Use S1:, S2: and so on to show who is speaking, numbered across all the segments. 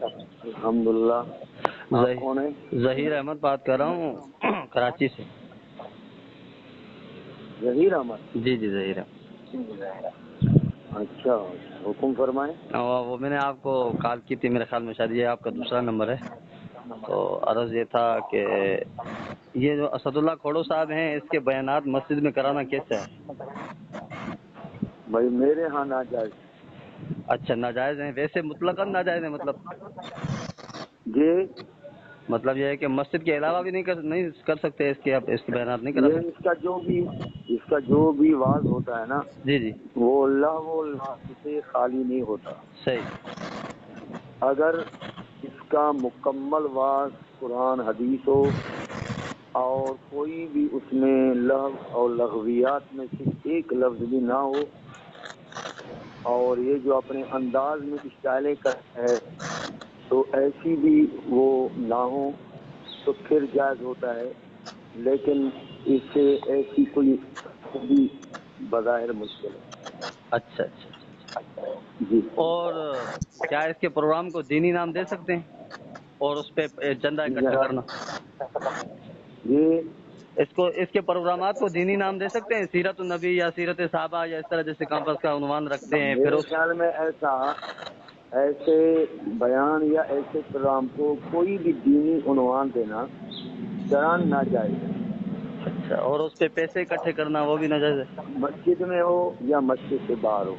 S1: الحمدللہ. آپ کون ہیں؟
S2: ظہیر احمد بات کر رہا ہوں کراچی سے.
S1: ظہیر احمد؟
S2: جی ظہیر احمد.
S1: اچھا حکم فرمائیں.
S2: وہ میں نے آپ کو کال کی تھی، میرے خیال میں شاید یہ آپ کا دوسرا نمبر ہے. تو عرض یہ تھا کہ یہ جو اسد اللہ کھوڑو صاحب ہیں، اس کے بیانات مسجد میں کرانا کیسا ہے؟
S1: بھائی میرے ہاں ناجائز.
S2: اچھا ناجائز ہیں، ویسے مطلقاً ناجائز ہیں مطلب؟
S1: جی
S2: مطلب یہ ہے کہ مسجد کے علاوہ بھی نہیں کر سکتے اس کے، آپ اس کے بیانات نہیں کرا
S1: یہ
S2: سکتے؟
S1: اس کا جو بھی واز ہوتا ہے نا،
S2: جی
S1: وہ اللہ سے خالی نہیں ہوتا.
S2: صحیح.
S1: اگر اس کا مکمل واز قرآن حدیث ہو اور کوئی بھی اس میں لغو اور لغویات میں صرف ایک لفظ بھی نہ ہو، اور یہ جو اپنے انداز میں اسٹائلیں کرتا ہے تو ایسی بھی وہ نہ ہو تو پھر جائز ہوتا ہے. لیکن اس سے ایسی کوئی بھی بظاہر مشکل ہے.
S2: اچھا.
S1: جی
S2: اور کیا اس کے پروگرام کو دینی نام دے سکتے ہیں اور اس پہ چندہ اکٹھا کرنا؟
S1: یہ
S2: اس کے پروگرامات کو دینی نام دے سکتے ہیں، سیرت النبی یا سیرت صحابہ یا اس طرح جیسے کیمپس کا عنوان رکھتے ہیں پھر
S1: میرے
S2: اس؟
S1: خیال میں ایسے بیان یا ایسے پروگرام کو کوئی بھی دینی عنوان دینا شرعاً ناجائز ہے.
S2: اچھا. اور اس پہ پیسے اکٹھے کرنا وہ بھی ناجائز ہے؟
S1: مسجد میں ہو یا مسجد سے باہر ہو،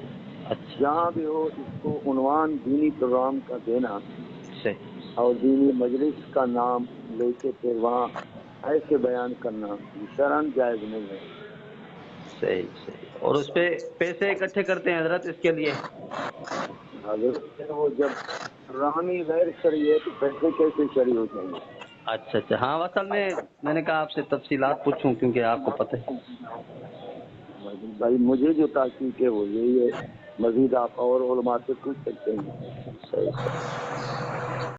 S2: اچھا.
S1: جہاں بھی ہو اس کو عنوان دینی پروگرام کا دینا
S2: صحیح.
S1: اور دینی مجلس کا نام لے کے پھر وہاں ایسے بیان کرنا یہ شرعاً جائز نہیں ہے.
S2: صحیح. اور اس پہ پیسے اکٹھے کرتے ہیں حضرت اس کے لیے؟
S1: اگر وہ جب رحمی غیر شرعی ہے تو پیسے کیسے شرعی ہو جائیں گے؟
S2: اچھا. ہاں اصل میں نے کہا آپ سے تفصیلات پوچھوں کیونکہ آپ کو پتہ ہے.
S1: بھائی مجھے جو تحقیق ہے وہ یہی ہے، مزید آپ اور علماء سے پوچھ سکتے ہیں.
S2: صحیح.